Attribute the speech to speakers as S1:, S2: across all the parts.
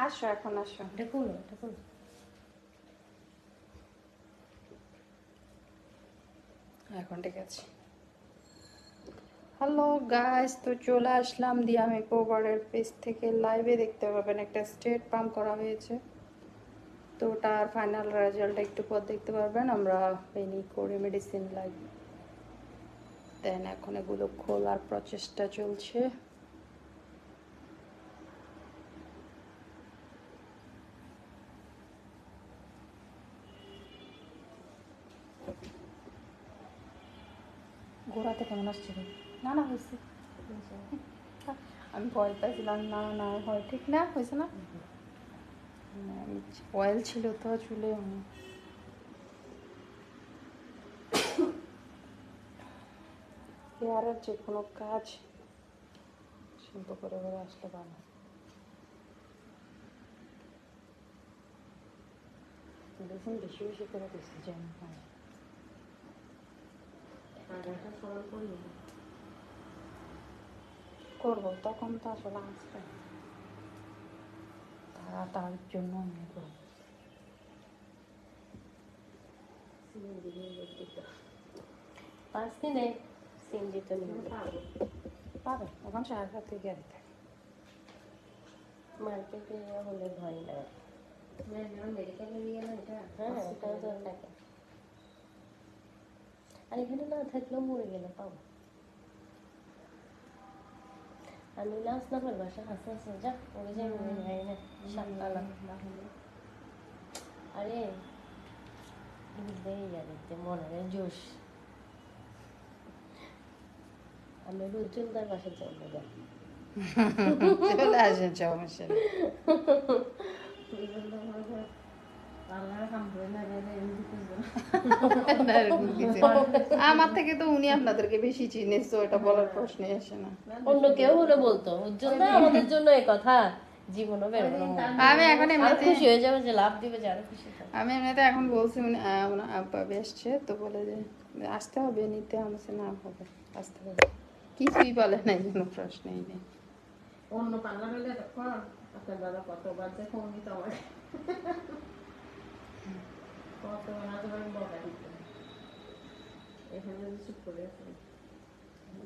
S1: আসো এখন আসো।
S2: দেখুন
S1: এখন ঠিক আছে। হ্যালো গাইস, তো চলে আসলাম দিয়া মেকওভারের পেজ থেকে। লাইভে দেখতে পাবেন একটা স্ট্রেট পাম্প করা হয়েছে, তো ওটার ফাইনাল রেজাল্ট একটু পর দেখতে পারবেন। আমরা পেনি করে মেডিসিন লাগি দেন এখন এগুলো খোলার প্রচেষ্টা চলছে। ঘোরাতে কেমন আসছে রে? না না হয়েছে, আমি ভয় পাইছিলাম। না না হয় ঠিক না হয়েছে না, অয়েল ছিল তো চুলে। হেয়ারের যে কোনো কাজ সুন্দর করে করে আসলে ভালো। দেখুন বেশি বেশি করে দিচ্ছি যেন হয়। করবো তখন তো আসলে আসবে, তার জন্য আমি করবো।
S2: পাঁচ দিনে সিএনজি তো নিয়ে
S1: পাবে এখন 4 হাত থেকে গাড়ি থাকে।
S2: মার্কেটে হলে ভয় না। মেডিকেলে নিয়ে না এটা, হ্যাঁ ওটাও তো থাকে। আর এখানে না থাকলেও মরে গেলে পাবো। আমি না আসলামের বাসা হাসে হাসে যা ওরে যাই মরে যাই না সাততলা। আরে বুঝতেই আর দেখতে মনে হয় জোশ। আমি রুজ্জ্বলদার বাসার জন্য যাই।
S1: চলে আসেন সমস্যা নেই। না, এরকম কিছু না। আমার থেকে তো উনি আপনাদেরকে বেশি চিনে, তো এটা বলার প্রশ্নই আসে না।
S2: অন্য কেউ হলে বলতো উজ্জ্বলদা আমাদের জন্য এই কথা জীবনও বেরোবো না।
S1: আমি এখন
S2: আর
S1: এমনিতে
S2: খুশি হয়ে যাবে যে লাভ দিবে যে আরো খুশি থাকবে।
S1: আমি এমনিতে এখন বলছি উনি ওনার আব্বা এসছে, তো বলে যে আসতে হবে নিতে, আমার না হবে আসতে হবে, কিছুই বলে নাই, কোনো প্রশ্নই নেই।
S3: অন্য পার্লার হলে তখন আপনার দাদা কতবার যে ফোন দিত আমার, কতবার না তোমার বকা দিত। এখানে যদি চুপ করে আছে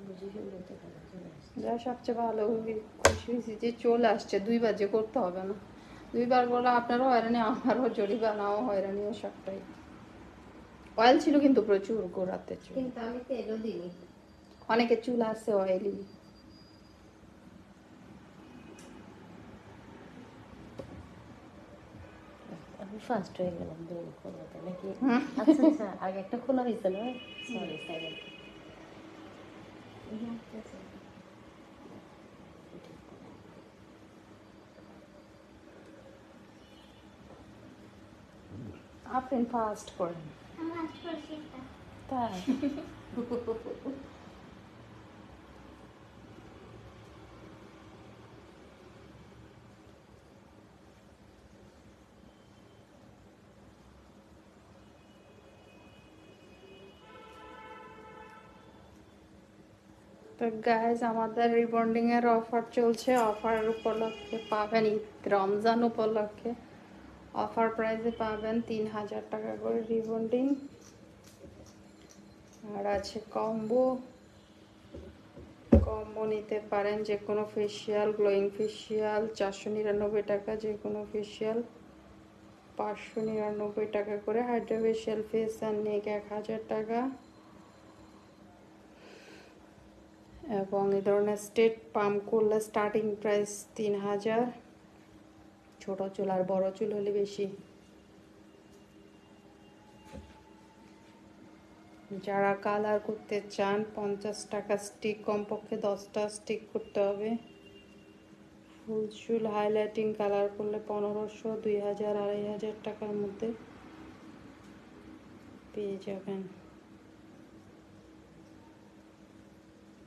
S2: বুঝি সুন্দর তো কথা চলে আসছে।
S1: যা সবচেয়ে ভালো খুশি হয়েছি যে চলে আসছে, 2বার যে করতে হবে না। 2বার বলে আপনারও হয়রানি, আমারও জরিমানাও হয়রানিও সবটাই। অয়েল ছিল কিন্তু প্রচুর গোড়াতে চুল,
S3: কিন্তু আমি তেলও দিইনি।
S1: অনেকের চুল আছে অয়েলি।
S2: আমি ফার্স্ট হয়ে গেলাম দুই খোলাতে নাকি?
S1: হুম।
S2: আচ্ছা আচ্ছা আগে একটা খোলা হয়েছে না, সরি সাইলেন্ট।
S1: আপনি ফাস্ট করেন তাই? তো গাইজ আমাদের রিবন্ডিং এর অফার চলছে, অফার উপলক্ষে পাবেন ঈদ রমজান উপলক্ষে অফার প্রাইসে পাবেন 3000 টাকা করে রিবন্ডিং। আর আছে কম্বো, কম্বো নিতে পারেন যে কোনো ফেসিয়াল, গ্লোয়িং ফেসিয়াল 499 টাকা, যে কোনো ফেসিয়াল 599 টাকা করে, Hydra facial face and neck 1000 টাকা, এবং এই ধরনের স্টেট পাম্প করলে স্টার্টিং প্রাইস 3000। ছোট চুল আর বড় চুল হলে বেশি। যারা কালার করতে চান 50 টাকা স্টিক, কমপক্ষে 10টা স্টিক করতে হবে। ফুল চুল হাইলাইটিং কালার করলে 1500, 2000, 2500 টাকার মধ্যে পেয়ে যাবেন।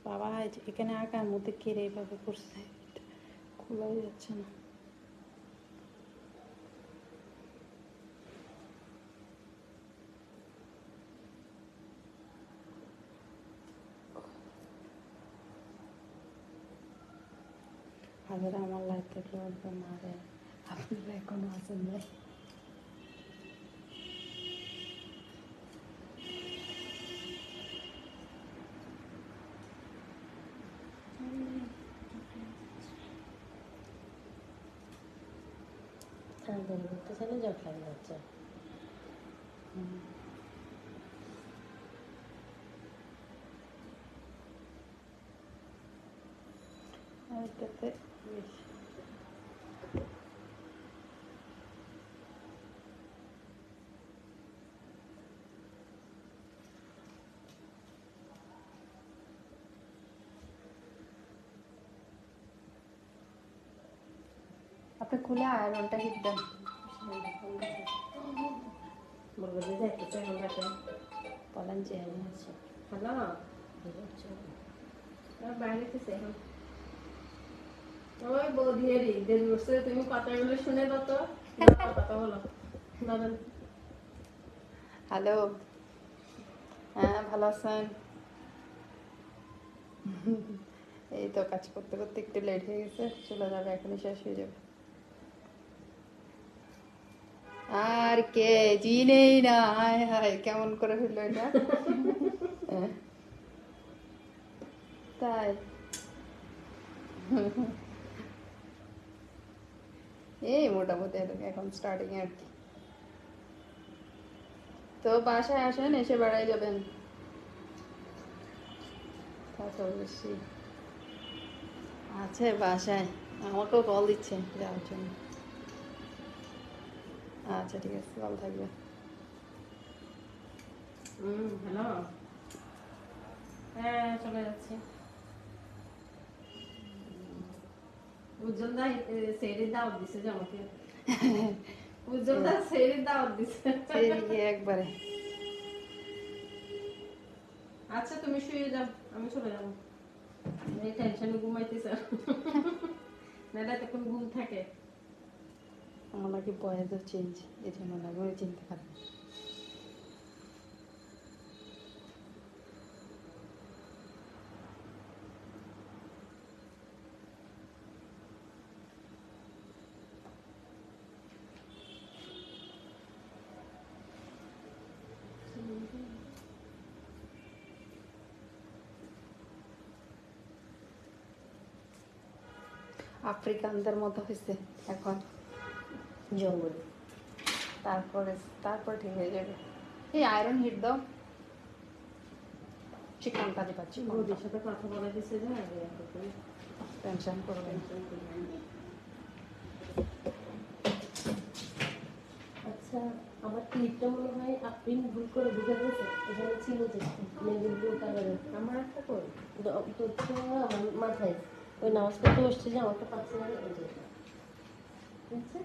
S1: বাবা এখানে আঁকার মধ্যে কেড়ে এইভাবে করছে, খোলাই যাচ্ছে না। হাজার আমার লাইফ থেকে মারে আপনারা এখনো আছেন ভাই?
S2: রান্ধন করতে চাইলে জট লাগে যাচ্ছে।
S1: আর এটাতে বেশ আপনি খুলে আয়রনটা হিট দেন।
S2: বলবো যে যাইতেছে এখন রাতে।
S1: বলেন যে
S2: আমি আছি।
S3: হ্যালো,
S2: বুঝছো?
S3: বাইরে থেকে এখন ওই বৌদিয়েরই দেরি করছে, তুমি কথাগুলো শুনে দাও তো, কথা বলো বলেন।
S1: হ্যালো, হ্যাঁ ভালো আছেন? এই তো কাজ করতে করতে একটু লেট হয়ে গেছে, চলে যাবে, এখনই শেষ হয়ে যাবে। আর কে চিনেই না, হায় হায় কেমন করে হইলো এটা। তাই এই মোটামুটি এখন স্টার্টিং আর কি। তো বাসায় আসেন, এসে বেড়াই যাবেন। তা তো অবশ্যই আছে বাসায়, আমাকেও কল দিচ্ছে যাওয়ার জন্য। আচ্ছা ঠিক আছে, ভালো থাকবে।
S3: হ্যালো, হ্যাঁ চলে যাচ্ছি। উজ্জ্বল দা সেরের দাওয়াত দিছে যে আমাকে, উজ্জ্বল দা সেরের দাওয়াত দিছে।
S1: সেই গিয়ে একবারে
S3: আচ্ছা তুমি শুয়ে যাও, আমি চলে যাবো, এই টেনশনে ঘুমাইতেছে না, রাতে কোন ঘুম থাকে।
S1: আমার নাকি বয়েসও চেঞ্জ, এই জন্য লাগে ওই চিন্তা করে। আফ্রিকানদের মতো হয়েছে এখন,
S2: জঙ্গল।
S1: তারপরে তারপর ঠিক হয়ে যাবে। এই আয়রন হিট দাও, চিকনটা দিবা, চিকনটা।
S3: বৌদির সাথে কথা বলে দিছে যে আগে এখন
S1: টেনশন করবেন।
S3: টেনশন করবেন না।
S2: আচ্ছা, আমার ক্লিপটা মনে হয় আপনি ভুল করে ঢুকে গেছে। এখানে ছিল যে মেহেদি ব্লু কালারের।
S3: আমার একটা কই
S2: তো ছিল আমার মাথায়। ওই নামাজ পড়তে বসছে যে আমাকে পাচ্ছে না, ওই যে। ঠিক আছে?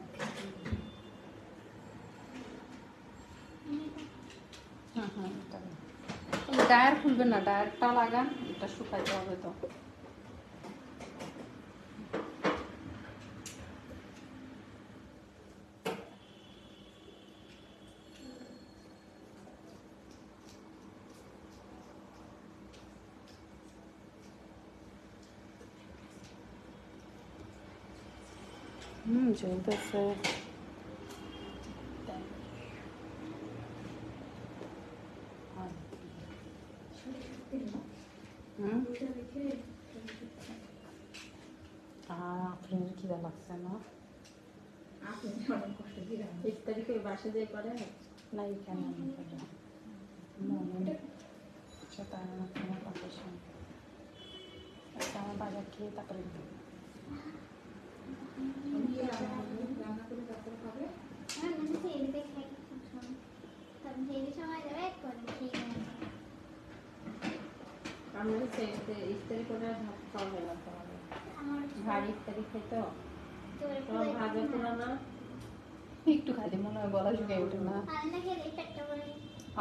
S1: হুম হুম, ডায়ার খুলবেন না, ডায়ারটা লাগান, এটা শুকাইতে হবে তো। চলতেছে। আপনার খিদা লাগছে না?
S3: ইফতারি করে বাসা দিয়ে করে
S1: না এখানে তাই না, তোমার কথা শুনে আচ্ছা, আমার বাজার খেয়ে তারপরে
S3: আমরা ইফতারি করে ভাত খাওয়া হয় না, ভারী ইফতারি খেতো তোমার ভাজা পোড়া না।
S1: একটু খাইতে মনে হয় গলা শুকিয়ে ওঠে না।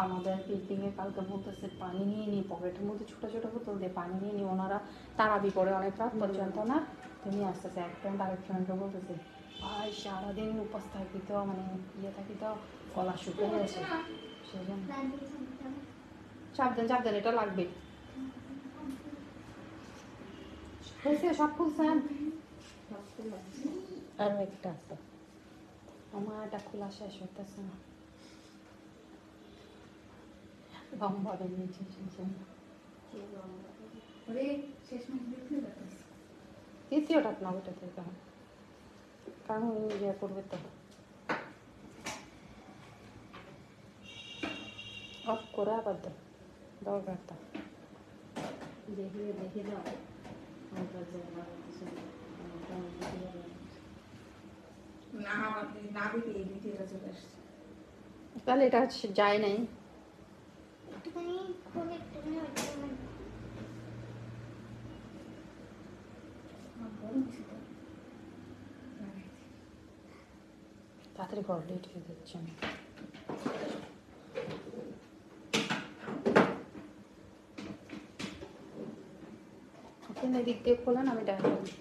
S1: আমাদের বিল্ডিংয়ে কালকে বলতেছে পানি নিয়ে নি, পকেটের মধ্যে ছোটো ছোটো বোতল দিয়ে পানি নিয়ে নি, ওনারা তারাবি করে অনেক রাত পর্যন্ত না, তুমি আসতেছে এক ফ্রেন্ড আরেক ফ্রেন্ডকে বলতেছে ভাই সারাদিন উপাস থাকি তো, মানে ইয়ে থাকি তো গলা শুকিয়ে গেছে, সেই জন্য সাবধান সাবধান, এটা লাগবে। হয়েছে সব খুলছেন?
S2: আরও একটা আছে।
S1: আমার এটা খোলা শেষ হইতেছে না, লম্বা বেরিয়েছে তৃতীয়টা না ওইটা থেকে, কারণ ইয়ে করবে তো, অফ করে আবার দে দরকারটা।
S3: দেখে দাও আমার যে আমার কিছু
S1: তাহলে এটা যায় নাই। তাড়াতাড়ি কর, লেট হয়ে যাচ্ছে আমি। আপনি এদিক দিয়ে খোলেন, আমি ডান করি।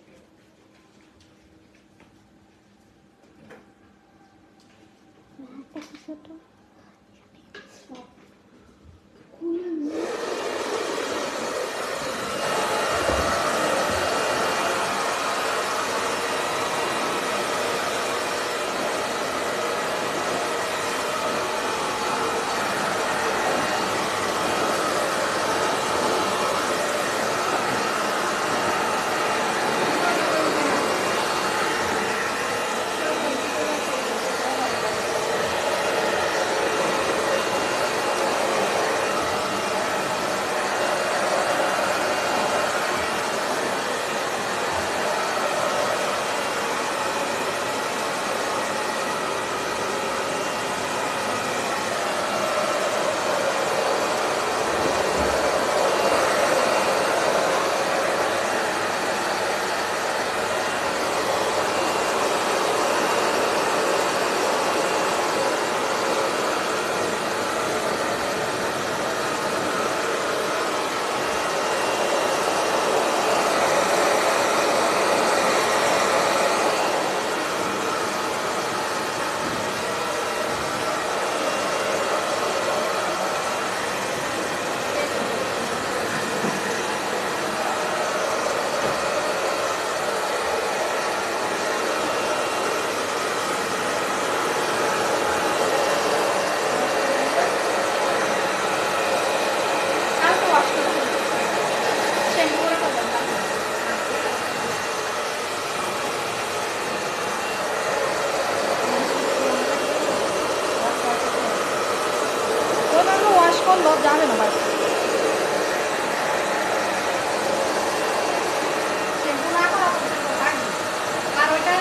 S1: ওয়াশ করলো যাবে না বাড়ি, শ্যাম্পু না করা পর্যন্ত থাকবে। আর ওইটা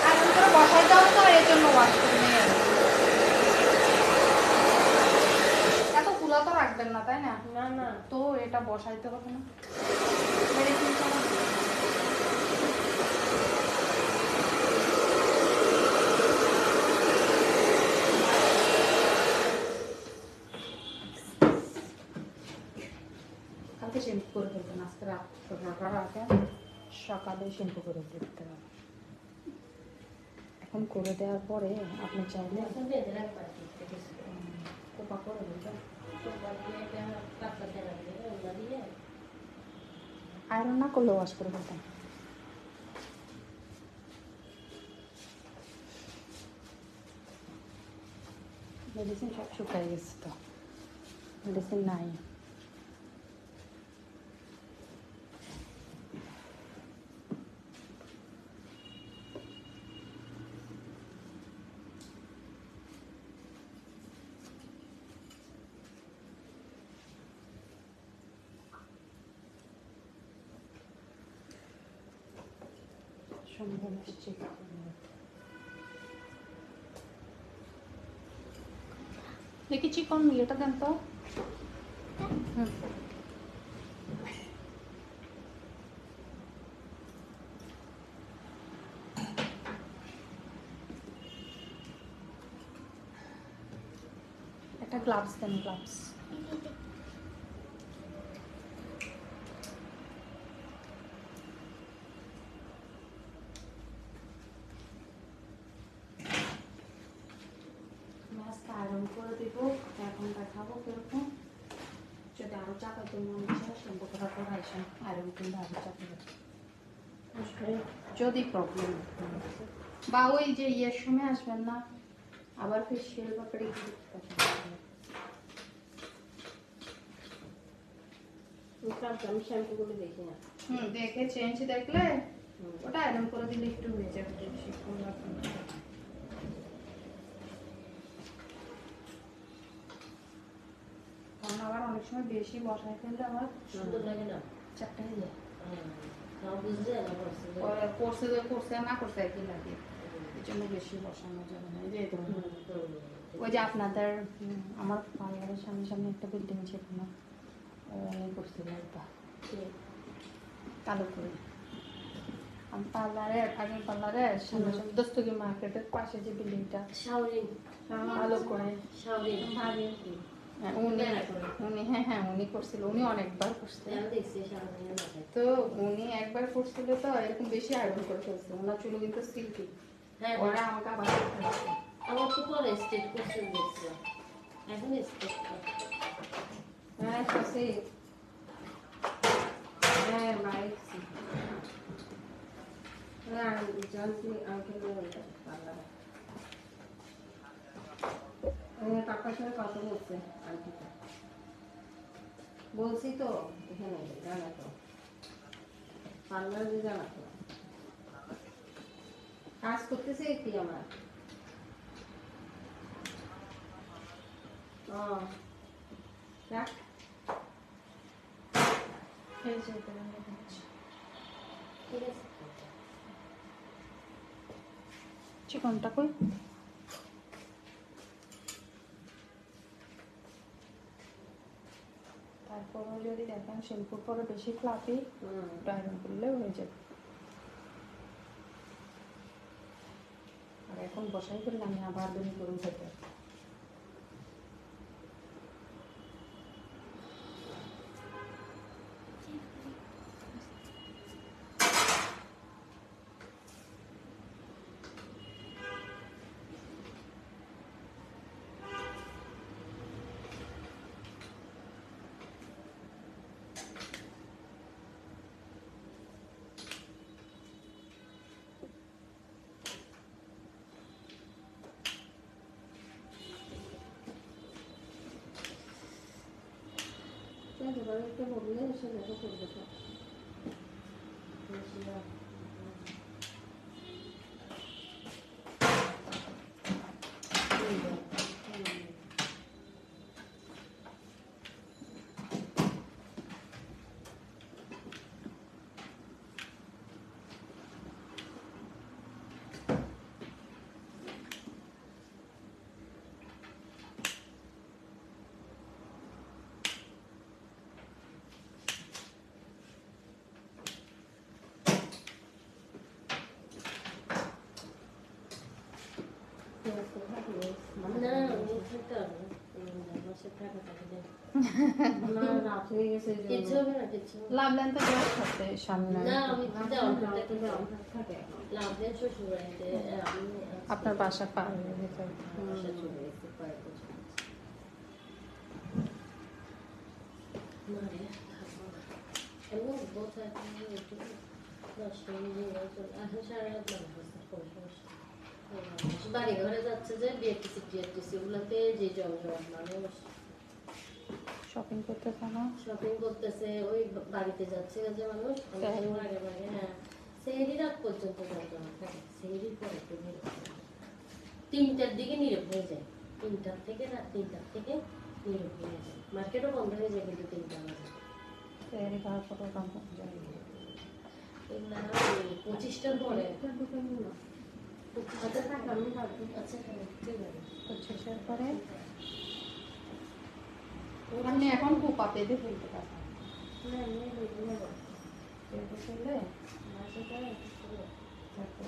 S1: আয়রন করে বসাইতে হবে তো, এর জন্য ওয়াশ করে নিয়ে যাবে। এত খোলা তো রাখবেন না, তাই না?
S3: না না
S1: তো এটা বসাইতে হবে না, মেডিসিন ছাড়া। কালকে শ্যাম্পু করে ফেলবেন, আজকে রাতে সকালে শ্যাম্পু করে ফেলতে হবে। এখন করে দেওয়ার পরে আপনি চাইলে
S2: বেঁধে রাখবা কোপা করে দেবো, কোপা দিয়ে এটা কাঁচা তেলা দিয়ে ওগুলা দিয়ে
S1: আয়রন না করলে ওয়াশ করে ফেলতেন। মেডিসিন সব শুকাই গেছে তো, মেডিসিন নাই। সম্ভব আসছে দেখি চিকন ইয়েটা দেন তো। হুম, একটা গ্লাভস দেন, গ্লাভস। মাছটা আয়রন করে দিব, এখন দেখাবো কিরকম। যদি আরো চাপাতে মনে হচ্ছে শ্যাম্পু করার পর আসেন, আয়রন কিংবা আরো চাপাতে যদি প্রবলেম বা ওই যে ইয়ের সময় আসবেন না, আবার ফেসিয়াল ব্যাপারে কি
S3: আমি শ্যাম্পু করে দেখি না।
S1: দেখে চেঞ্জ দেখলে ওটা আয়রন করে দিলে একটু হয়ে যাবে, বেশিক্ষণ লাগবে না। কারণ আবার অনেক সময় বেশি বসায় ফেললে আমার
S2: সুন্দর লাগে না।
S1: চাপটা হয়ে যায়।
S2: তাও বুঝলে না করছে যে
S1: করছে না করছে একই লাগে, এই জন্য বেশি বসানো যাবে না। এই যে ধরুন ওই যে আপনাদের আমার পার্লারের সামনে সামনে একটা বিল্ডিং ছিল না, করছিল একবার কালো করে। আমি পার্লারের আগে পার্লারের সামনে সামনে দস্তগি মার্কেটের পাশে যে বিল্ডিংটা
S2: শাওরিং
S1: কালো করে
S2: শাওরিং
S1: ভাবি উনি হ্যাঁ উনি করছিল, উনি অনেকবার করছে।
S2: আমি দেখছি শাওরিং এর মাথায়।
S1: তো উনি একবার করছিল তো এরকম বেশি আয়রন করে ফেলছে, ওনার চুলো কিন্তু সিল্কি।
S2: হ্যাঁ
S1: ওরা আমাকে আবার করতে হয়েছে।
S2: আমার তো পরে স্টেট করছে দেখছিলাম, এখন স্টেট
S1: হ্যাঁ সে হ্যাঁ বাইক
S3: জানছি আঙ্কেল পার্লারে কাকার সাথে কথা বলছে আন্টিটা, বলছি তো এখানে জানাতো পার্লারে জানাতো কাজ করতেছে কি আমার। ও রাখ।
S1: এই যে এটা আমি দেখাচ্ছি।
S2: ঠিক আছে।
S1: চিকনটা কই? তারপর যদি দেখেন শ্যাম্পুর পরে বেশি ফ্লাফি, আয়রন করলে হয়ে যাবে। আর এখন বসাই করলে আমি আবার দই করুন খেতে।
S3: একটা বললে সে দেখা করবে তো।
S2: না আমি থাকতে পারবো না, আমার সাথে টাকা থাকে দেন।
S3: না রাত হয়ে গেছে এই
S2: কিচ্ছু
S3: জন্য।
S2: হবে না, কিচ্ছু হবে না।
S1: লাভলেন তো জল খাচ্ছে সামনে।
S2: না আমি যাও
S3: রাতে থাকে এখন।
S2: লাভের শ্বশুর বাড়িতে আমি
S1: আপনার বাসা পার হয়ে গেছে।
S2: বাসা চলে গেছি কয়েক বছর। মারে থাকবো না। এমন বোঝা এখন 10 মিনিট এখন 8:30 বাজে কোনো সমস্যা নেই। বাড়ি ঘরে যাচ্ছে যে বিএফটিসি গুলাতে যে জমজমাট মানুষ
S1: শপিং করতেছে না?
S2: শপিং করতেছে, ওই বাড়িতে যাচ্ছে যে মানুষ অনেক আগে আগে। হ্যাঁ সেহরি রাত পর্যন্ত জমজমাট থাকে, সেহরির পরে একটু ভিড় হয়। 3টার দিকে নীরব হয়ে যায়, 3টার থেকে রাত 3টার থেকে নীরব হয়ে যায়। মার্কেটও বন্ধ হয়ে যায় কিন্তু 3টা বাজে।
S1: তৈরি করার পর দাম কমে যায়।
S2: এগুলা 25টার পরে
S3: আচ্ছা থাক আমি থাকবো।
S2: আচ্ছা হ্যাঁ ঠিক আছে।
S1: 25-এর পরে আপনি এখন কুপা পেতে ফেলতে পারবেন।
S2: না এমনি হইতে হবে।
S1: পেতে ফেললে
S2: মাসেটা একটু করে
S1: তারপর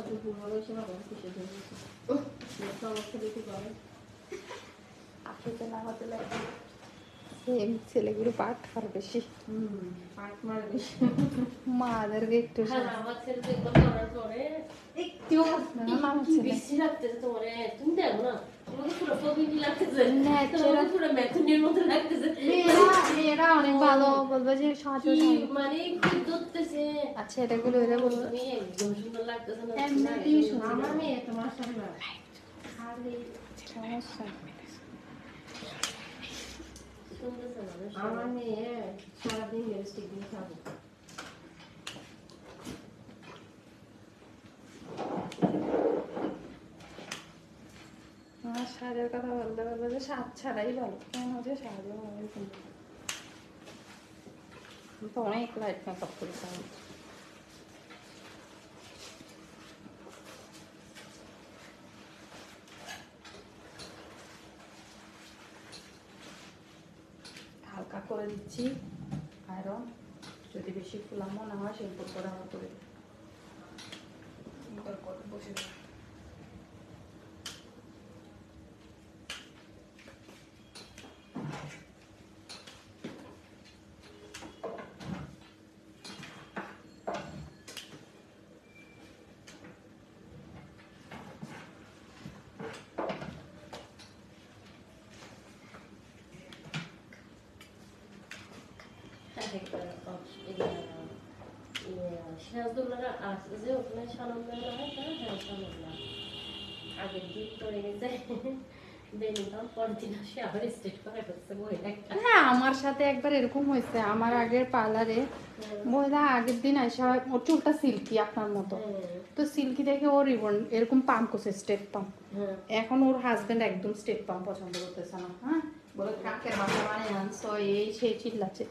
S3: দুপুর হলো এসে বাবা কিসে ধরে সমস্যা দিতে পারে।
S1: আখিকে নামাতে লাগে সেম ছেলেগুলো পাঠ আর বেশি
S3: পাট মার বেশি।
S1: মাদেরকে একটু
S2: হ্যাঁ, আমার ছেলে তো একবার করার পরে
S1: একটু আমার
S2: কি
S1: ছেলে
S2: বিশ্রী লাগতেছে তোমারে, তুমি দেখো না, তোমাকে পুরো ফকিনি লাগতেছে,
S1: Natural.
S2: তোমাকে পুরো মেথুনের মতো লাগতেছে।
S1: মেয়েরা অনেক ভালো বলবে যে সাজো
S2: কি
S1: সাজো।
S2: মানে কি ধরতেছে,
S1: আচ্ছা এটা গুলো এটা বলবো
S2: তুমি একদম সুন্দর লাগতেছে না,
S1: এমনিতেই সুন্দর।
S3: আমার মেয়ে তো মাশাআল্লাহ খালি
S1: সমস্যা
S2: শুনতেছে মানুষ।
S3: আমার মেয়ে সারাদিন লিপস্টিক দিয়ে খাবে।
S1: আমার সাজের কথা বলতে বলবো যে সাজ ছাড়াই ভালো কেন যে সাজও ভালো কিন্তু আমি তো অনেক লাইট মেকআপ করি তাই হালকা করে দিচ্ছি আয়রন যদি বেশি ফুলা মনে হয় সিম্পল করে আবার করে দিই। এবার কত বসে যাবে।
S2: সিরাজদৌল্লার আছে যে ওখানে সানন্দা হয়, হ্যাঁ সানন্দা আগের দিন পরে গেছে বেনিতাম, পরের দিন আসে আবার স্টেট করে ফেলছে মহিলাটা।
S1: হ্যাঁ আমার সাথে একবার এরকম হয়েছে আমার আগের পার্লারে মহিলা আগের দিন আসা ওর চুলটা সিল্কি আপনার মতো তো সিল্কি দেখে ও রিবন এরকম পাম্প করছে স্টেট পাম্প এখন ওর হাজবেন্ড একদম স্টেট পাম্প পছন্দ করতেছে না হ্যাঁ বলে কাকের বাসা বানিয়ে আনছো এই সেই চিল্লাচ্ছে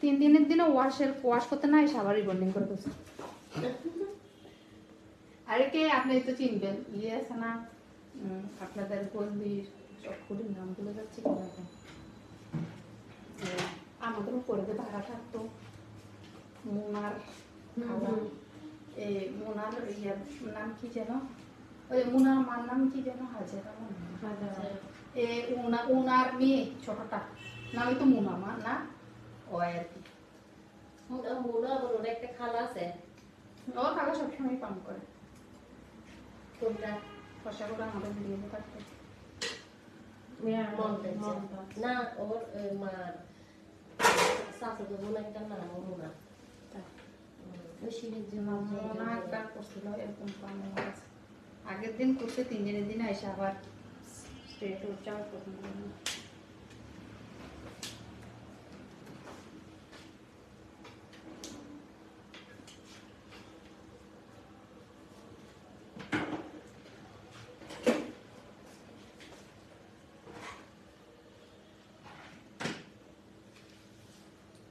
S1: 3 দিনের দিনে ওয়াশ করতে না এসে আবার রিবন্ডিং করে ফেলছে আরে কে আপনি তো চিনবেন ইয়ে আছে না আপনাদের গন্ডির চক্করের নাম বলে যাচ্ছে কেন এখন আমাদের উপরে যে ভাড়া থাকতো মোনার খাওয়া এই মোনার ইয়ার নাম কি যেন ওই মোনার মার নাম কি যেন হাজারা এ ওনার মেয়ে ছোটটা নামই তো মোনা মা না ও আর কি
S2: মোনা আমার ওর একটা খালা আছে,
S1: ও খালা সবসময় পাম করে
S2: কোনটা
S1: ফসা করে আমাদের ভিডিও থাকতো
S2: না ওর মার শাশুড়ি বোন একটা নাম মোনা, ওই সিঁড়ির জন্য
S1: মোনা একবার করছিল এরকম পাম হয়ে গেছে আগের দিন করছে 3 দিনের দিন এসে আবার স্ট্রেট উঠছে আমার পছন্দ হয় না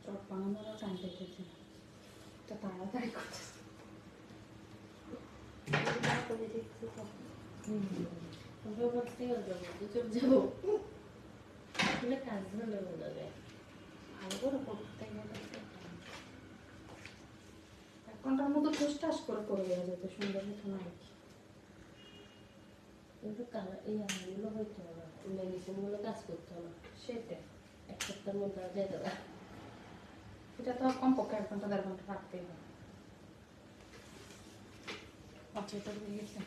S1: চট বানানোর টাইম পেতেছে তো তাড়াতাড়ি করতেছে করে দিচ্ছি তো
S2: যাবো কাজ ভালো বোঝা যায়।
S1: ভালো করে করতে গেলে এক ঘন্টার মতো ঠুসঠাস করে করে দেওয়া যেত সুন্দর হতো না আর কি
S2: কিন্তু কালার এই আমগুলো হইতো না, মেডিসিনগুলো কাজ করতো না,
S1: সেটাই
S2: এক সপ্তাহের মধ্যে আর যেত না।
S1: এটা তো কমপক্ষে 1 ঘন্টা 1.5 ঘন্টা রাখতেই হবে আচ্ছা এটা হয়ে গেছে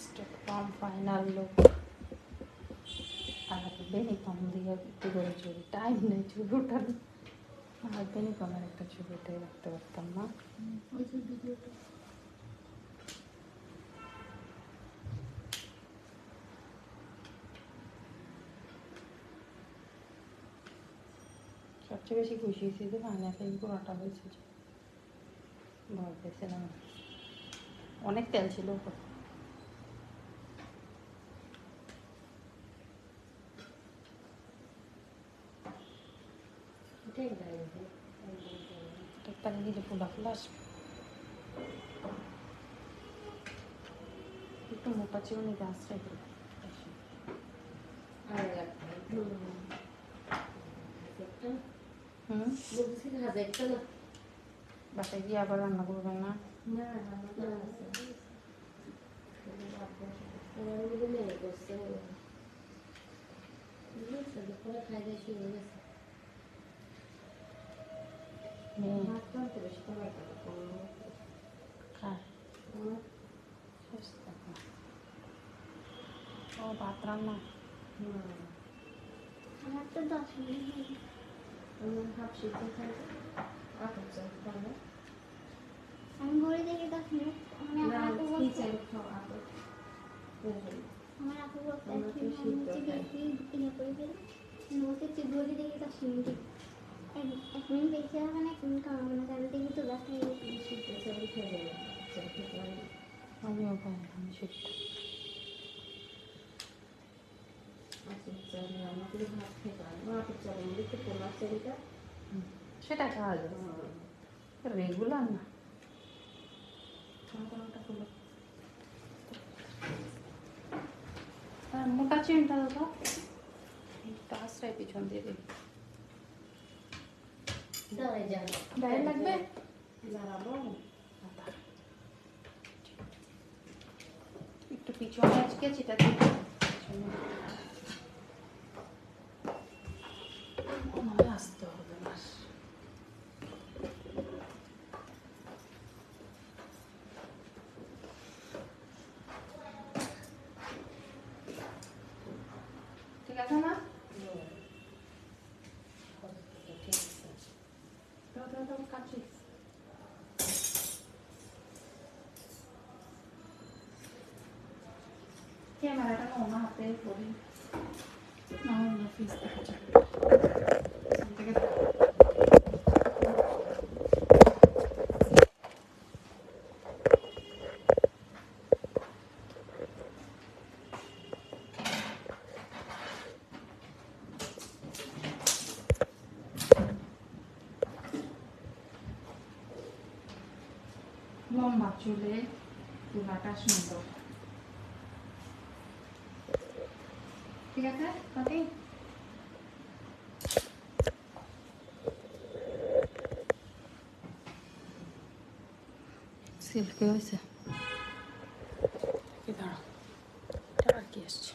S1: স্টেপ পাম ফাইনাল লুক আর বেনি পাম দিয়ে একটু করে চুরি টাইম নেই চুরি উঠানো আর বেনি পামের একটা ছবি উঠে রাখতে পারতাম না
S2: ওই যে ভিডিওটা
S1: সবচেয়ে বেশি খুশি হয়েছি যে ফাইনালি পুরোটা হয়েছে ভয় পেয়েছিলাম অনেক তেল ছিল উপর
S2: ঠিক আছে
S1: তাহলে দিলে ফুলা ফুলা আসবে। একটু মোটা চিরুনিতে আশ্রয় দিল।
S2: আর একটা বলছি হাজারটা না
S1: বাসায় গিয়ে আবার রান্না করবেন না?
S2: না না ওরা মিলে মেয়ে করছে পরে খাই দিয়ে শুরু হয়ে গেছে
S1: মেয়ে
S2: ভাত রাঁধতে বেশি সময় লাগে
S1: খায় শেষ দেখো। ও ভাত রান্না
S4: আমার তো 10 মিনিট হয়ে গেছে।
S2: আমি হাফ সিদ্ধ খাই আটা চাল খাবো
S4: আমি ঘড়ি দেখি 10 মিনিট মানে আমার আপু বলছে আমার আপু বলছে
S2: আমরা তো
S4: আমি
S2: সিদ্ধ
S4: হচ্ছে
S2: খাই।
S4: বেশি ইয়ে করে ফেলি বলছে তুই ঘড়ি দেখি 10 মিনিট এক মিনিট বেশি হবে না 1 মিনিট কম হবে না তাহলে দেখি তো 10 হয়ে গেছে
S2: সিদ্ধ চাল খেয়ে যাবে চাল খেতে পারি
S1: আমিও খাই, আমি সেটা
S2: আচ্ছা চাল রান্না করে ভাত খেতে পারি আটার চালের মধ্যে একটু পোলার চালটা
S1: সেটা খাওয়া যাবে, রেগুলার না। মোটা ফুলো মোটা চিনটা দাদা একটু আশ্রয় পিছন দিয়ে দিবি।
S2: দাঁড়াই যাবে
S1: গায়ে লাগবে
S2: দাঁড়াবো
S1: একটু পিছনে আজকে যেটা দিবি পিছনে মনে আসতে হবে না। ঠিক আছে না?
S2: ঠিক আছে
S1: দাও কাটছিস ক্যামেরাটা না হাতে করি না হলে ফিস দেখা যাবে। থেকে লম্বা চুলে চুলাটা সুন্দর। ঠিক আছে কাটি সিল্কে হয়েছে কি দাঁড়াও এটা আর কি আসছে